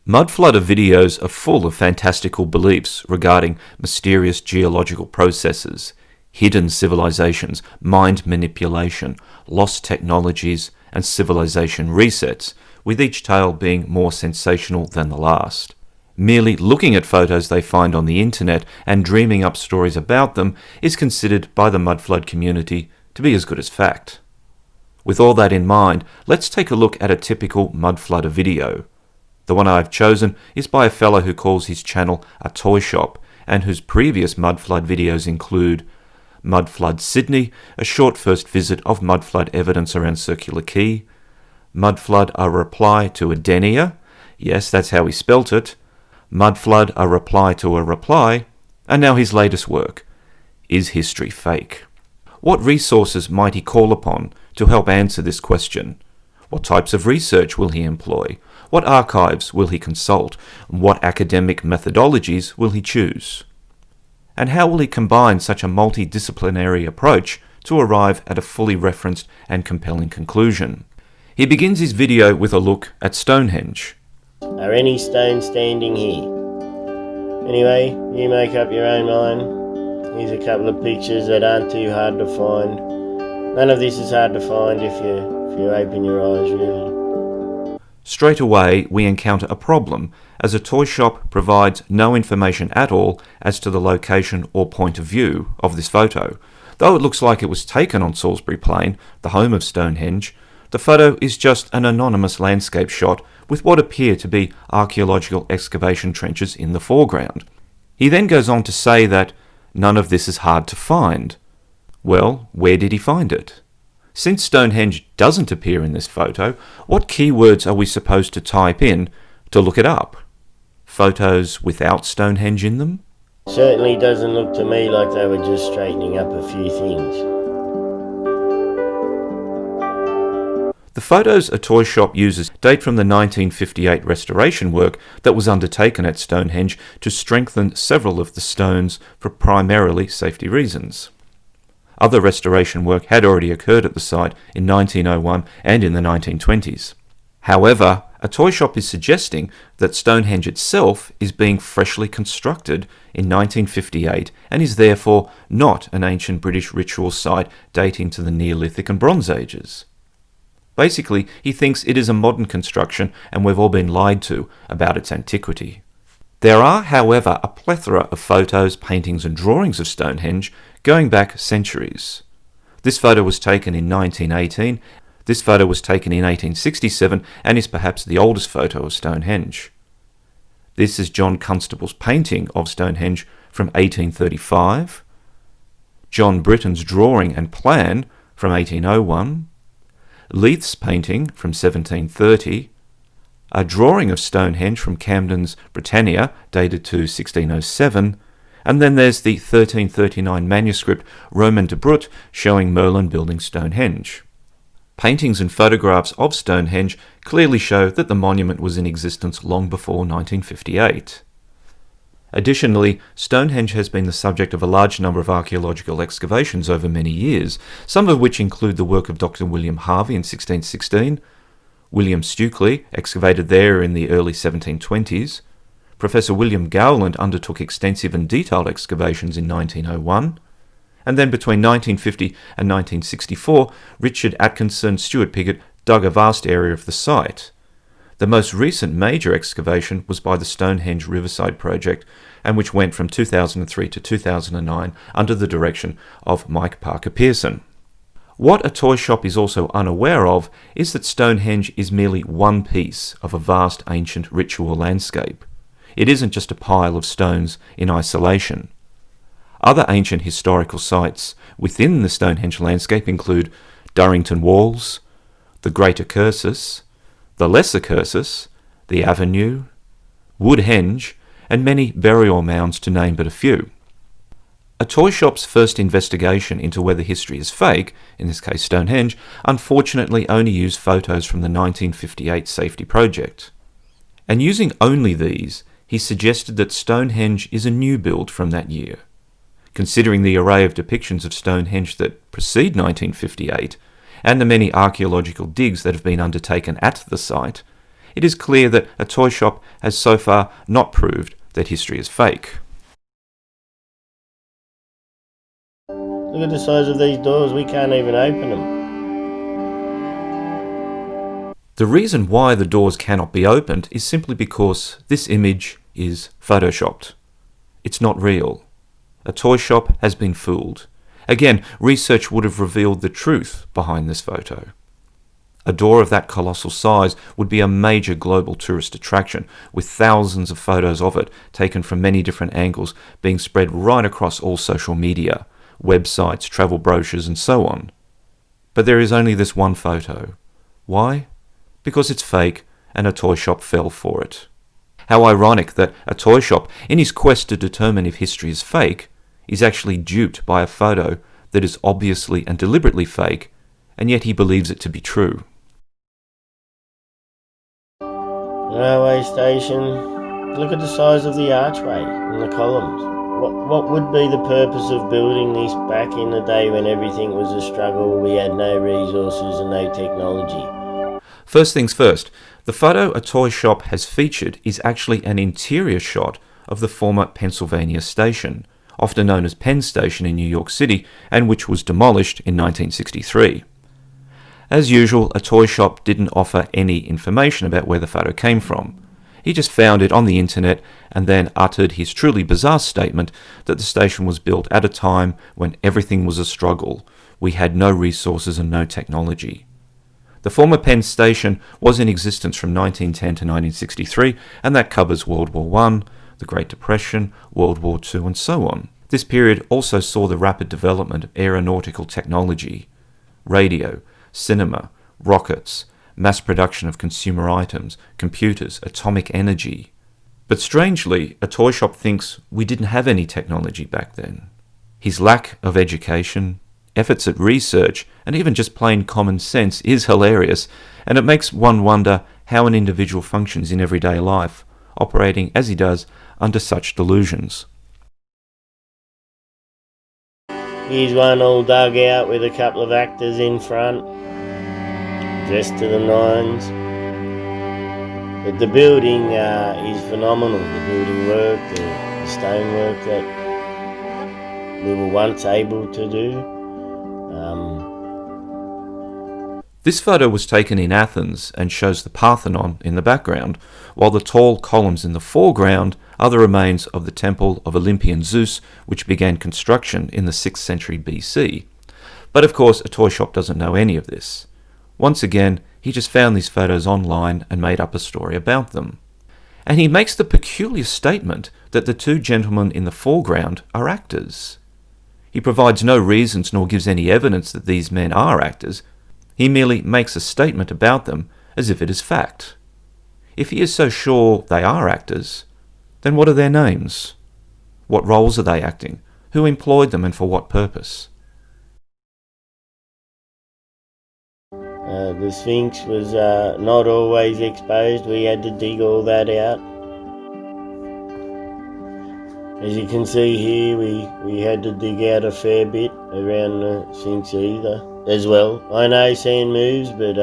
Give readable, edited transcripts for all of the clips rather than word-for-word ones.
Mudflooder videos are full of fantastical beliefs regarding mysterious geological processes, hidden civilizations, mind manipulation, lost technologies, and civilization resets, with each tale being more sensational than the last. Merely looking at photos they find on the internet and dreaming up stories about them is considered by the mudflood community to be as good as fact. With all that in mind, let's take a look at a typical mudflooder video. The one I've chosen is by a fellow who calls his channel a toy shop, and whose previous mudflood videos include Mudflood Sydney, a short first visit of mudflood evidence around Circular Quay, Mudflood a reply to a denier, yes, that's how he spelt it, Mudflood a reply to a reply, and now his latest work, Is History Fake? What resources might he call upon to help answer this question? What types of research will he employ? What archives will he consult? What academic methodologies will he choose? And how will he combine such a multidisciplinary approach to arrive at a fully referenced and compelling conclusion? He begins his video with a look at Stonehenge. Are any stones standing here? Anyway, you make up your own mind. Here's a couple of pictures that aren't too hard to find. None of this is hard to find if you open your eyes, really. Straight away, we encounter a problem, as a toy shop provides no information at all as to the location or point of view of this photo. Though it looks like it was taken on Salisbury Plain, the home of Stonehenge, the photo is just an anonymous landscape shot with what appear to be archaeological excavation trenches in the foreground. He then goes on to say that none of this is hard to find. Well, where did he find it? Since Stonehenge doesn't appear in this photo, what keywords are we supposed to type in to look it up? Photos without Stonehenge in them? Certainly doesn't look to me like they were just straightening up a few things. The photos a toy shop uses date from the 1958 restoration work that was undertaken at Stonehenge to strengthen several of the stones for primarily safety reasons. Other restoration work had already occurred at the site in 1901 and in the 1920s. However, a toy shop is suggesting that Stonehenge itself is being freshly constructed in 1958 and is therefore not an ancient British ritual site dating to the Neolithic and Bronze Ages. Basically, he thinks it is a modern construction and we've all been lied to about its antiquity. There are, however, a plethora of photos, paintings and drawings of Stonehenge going back centuries. This photo was taken in 1918, this photo was taken in 1867 and is perhaps the oldest photo of Stonehenge. This is John Constable's painting of Stonehenge from 1835, John Britton's drawing and plan from 1801, Leith's painting from 1730, a drawing of Stonehenge from Camden's Britannia dated to 1607, and then there's the 1339 manuscript Roman de Brut showing Merlin building Stonehenge. Paintings and photographs of Stonehenge clearly show that the monument was in existence long before 1958. Additionally, Stonehenge has been the subject of a large number of archaeological excavations over many years, some of which include the work of Dr. William Harvey in 1616, William Stukely excavated there in the early 1720s, Professor William Gowland undertook extensive and detailed excavations in 1901, and then between 1950 and 1964, Richard Atkinson Stuart Piggott dug a vast area of the site. The most recent major excavation was by the Stonehenge Riverside Project, and which went from 2003 to 2009 under the direction of Mike Parker Pearson. What a toy shop is also unaware of is that Stonehenge is merely one piece of a vast ancient ritual landscape. It isn't just a pile of stones in isolation. Other ancient historical sites within the Stonehenge landscape include Durrington Walls, the Greater Cursus, the Lesser Cursus, the Avenue, Woodhenge, and many burial mounds, to name but a few. A toy shop's first investigation into whether history is fake, in this case Stonehenge, unfortunately only used photos from the 1958 safety project. And using only these, he suggested that Stonehenge is a new build from that year. Considering the array of depictions of Stonehenge that precede 1958, and the many archaeological digs that have been undertaken at the site, it is clear that a toy shop has so far not proved that history is fake. Look at the size of these doors, we can't even open them. The reason why the doors cannot be opened is simply because this image is photoshopped. It's not real. A toy shop has been fooled. Again, research would have revealed the truth behind this photo. A door of that colossal size would be a major global tourist attraction, with thousands of photos of it taken from many different angles being spread right across all social media, websites, travel brochures, and so on. But there is only this one photo. Why? Because it's fake and a toy shop fell for it. How ironic that a toy shop, in his quest to determine if history is fake, is actually duped by a photo that is obviously and deliberately fake, and yet he believes it to be true. Railway station. Look at the size of the archway and the columns. What would be the purpose of building this back in the day when everything was a struggle, we had no resources and no technology? First things first, the photo a toy shop has featured is actually an interior shot of the former Pennsylvania station, often known as Penn Station in New York City, and which was demolished in 1963. As usual, a toy shop didn't offer any information about where the photo came from. He just found it on the internet and then uttered his truly bizarre statement that the station was built at a time when everything was a struggle. We had no resources and no technology. The former Penn Station was in existence from 1910 to 1963, and that covers World War I, the Great Depression, World War II, and so on. This period also saw the rapid development of aeronautical technology, radio, cinema, rockets, mass production of consumer items, computers, atomic energy. But strangely, a toy shop thinks we didn't have any technology back then. His lack of education, efforts at research, and even just plain common sense is hilarious, and it makes one wonder how an individual functions in everyday life, operating as he does under such delusions. Here's one all dug out with a couple of actors in front, dressed to the nines. But the building is phenomenal. The building work, the stonework that we were once able to do. This photo was taken in Athens and shows the Parthenon in the background, while the tall columns in the foreground are the remains of the temple of Olympian Zeus, which began construction in the 6th century BC. But of course, a toy shop doesn't know any of this. Once again, he just found these photos online and made up a story about them. And he makes the peculiar statement that the two gentlemen in the foreground are actors. He provides no reasons nor gives any evidence that these men are actors. He merely makes a statement about them as if it is fact. If he is so sure they are actors, then what are their names? What roles are they acting? Who employed them and for what purpose? The Sphinx was not always exposed. We had to dig all that out. As you can see here, we had to dig out a fair bit around the Sphinx as well. I know sand moves, but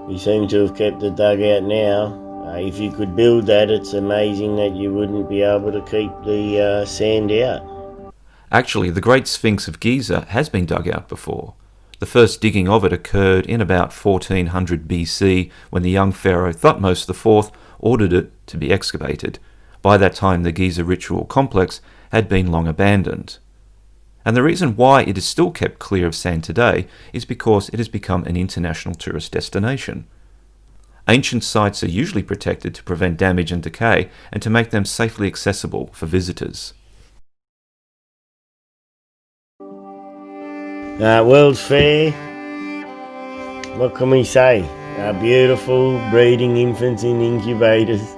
we seem to have kept it dug out now. If you could build that, it's amazing that you wouldn't be able to keep the sand out. Actually, the Great Sphinx of Giza has been dug out before. The first digging of it occurred in about 1400 BC when the young pharaoh Thutmose IV ordered it to be excavated. By that time, the Giza ritual complex had been long abandoned. And the reason why it is still kept clear of sand today is because it has become an international tourist destination. Ancient sites are usually protected to prevent damage and decay and to make them safely accessible for visitors. World's Fair, what can we say? Beautiful breeding infants in incubators,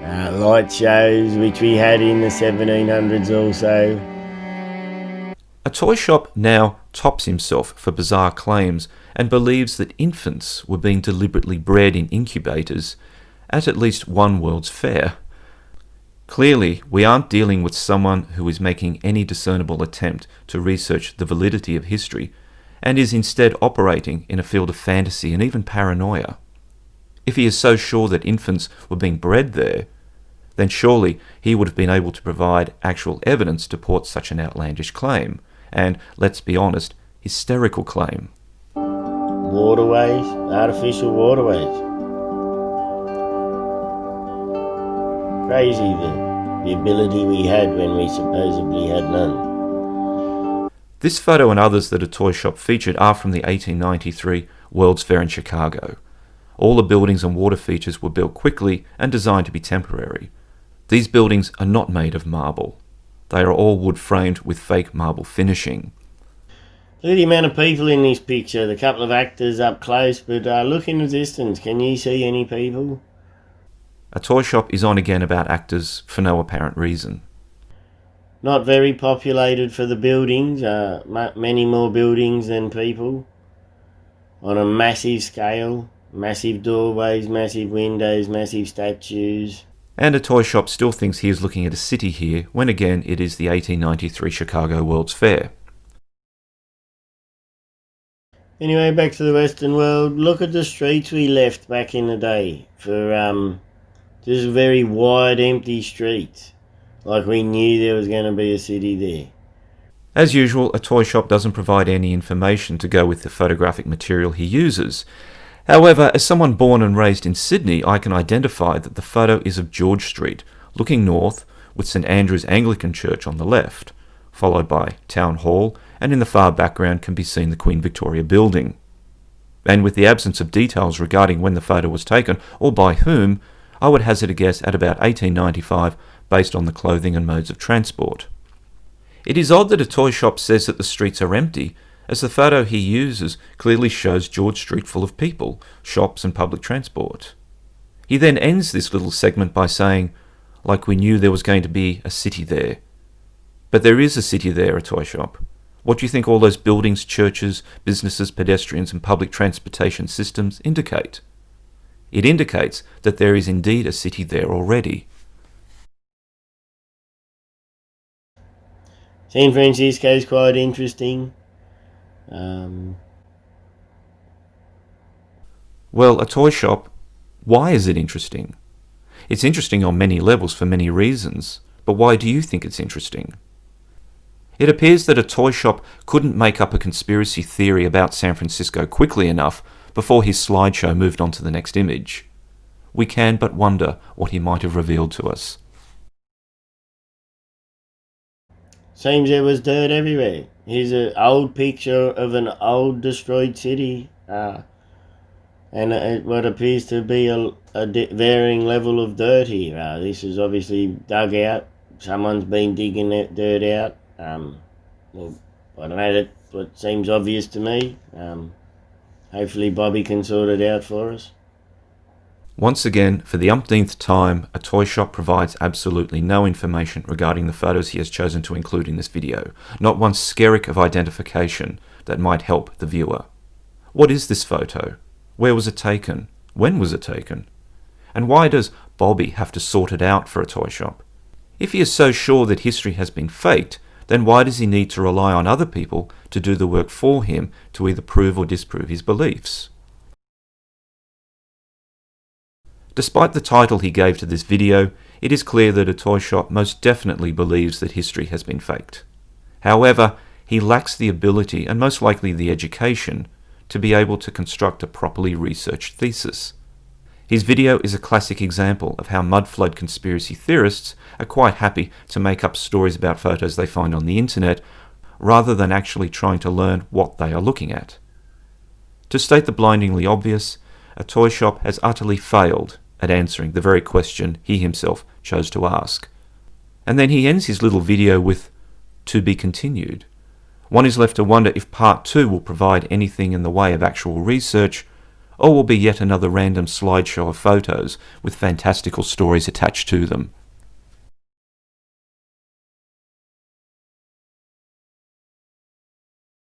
light shows which we had in the 1700s also. A toy shop now tops himself for bizarre claims and believes that infants were being deliberately bred in incubators at least one World's Fair. Clearly, we aren't dealing with someone who is making any discernible attempt to research the validity of history and is instead operating in a field of fantasy and even paranoia. If he is so sure that infants were being bred there, then surely he would have been able to provide actual evidence to support such an outlandish claim, and, let's be honest, hysterical claim. Waterways, artificial waterways. Crazy the ability we had when we supposedly had none. This photo and others that a toy shop featured are from the 1893 World's Fair in Chicago. All the buildings and water features were built quickly and designed to be temporary. These buildings are not made of marble. They are all wood framed with fake marble finishing. Look at the amount of people in this picture, the couple of actors up close, but look in the distance, can you see any people? A toy shop is on again about actors for no apparent reason. Not very populated for the buildings, many more buildings than people. On a massive scale, massive doorways, massive windows, massive statues. And a toy shop still thinks he is looking at a city here, when again it is the 1893 Chicago World's Fair. Anyway, back to the Western world. Look at the streets we left back in the day for just very wide, empty streets. Like we knew there was going to be a city there. As usual, a toy shop doesn't provide any information to go with the photographic material he uses. However, as someone born and raised in Sydney, I can identify that the photo is of George Street, looking north, with St Andrew's Anglican Church on the left, followed by Town Hall, and in the far background can be seen the Queen Victoria Building. And with the absence of details regarding when the photo was taken, or by whom, I would hazard a guess at about 1895, based on the clothing and modes of transport. It is odd that a toy shop says that the streets are empty, as the photo he uses clearly shows George Street full of people, shops and public transport. He then ends this little segment by saying, like we knew there was going to be a city there. But there is a city there, a toy shop. What do you think all those buildings, churches, businesses, pedestrians and public transportation systems indicate? It indicates that there is indeed a city there already. San Francisco is quite interesting. Well, a toy shop, why is it interesting? It's interesting on many levels for many reasons, but why do you think it's interesting? It appears that a toy shop couldn't make up a conspiracy theory about San Francisco quickly enough before his slideshow moved on to the next image. We can but wonder what he might have revealed to us. Seems there was dirt everywhere. Here's an old picture of an old destroyed city, and what appears to be a varying level of dirt here. This is obviously dug out. Someone's been digging that dirt out. Well, I don't know, that's what seems obvious to me. Hopefully Bobby can sort it out for us. Once again, for the umpteenth time, a toy shop provides absolutely no information regarding the photos he has chosen to include in this video, not one skerrick of identification that might help the viewer. What is this photo? Where was it taken? When was it taken? And why does Bobby have to sort it out for a toy shop? If he is so sure that history has been faked, then why does he need to rely on other people to do the work for him to either prove or disprove his beliefs? Despite the title he gave to this video, it is clear that a toy shop most definitely believes that history has been faked. However, he lacks the ability and most likely the education to be able to construct a properly researched thesis. His video is a classic example of how mudflood conspiracy theorists are quite happy to make up stories about photos they find on the internet rather than actually trying to learn what they are looking at. To state the blindingly obvious, a toy shop has utterly failed at answering the very question he himself chose to ask. And then he ends his little video with, "To be continued." One is left to wonder if part 2 will provide anything in the way of actual research, or will be yet another random slideshow of photos with fantastical stories attached to them.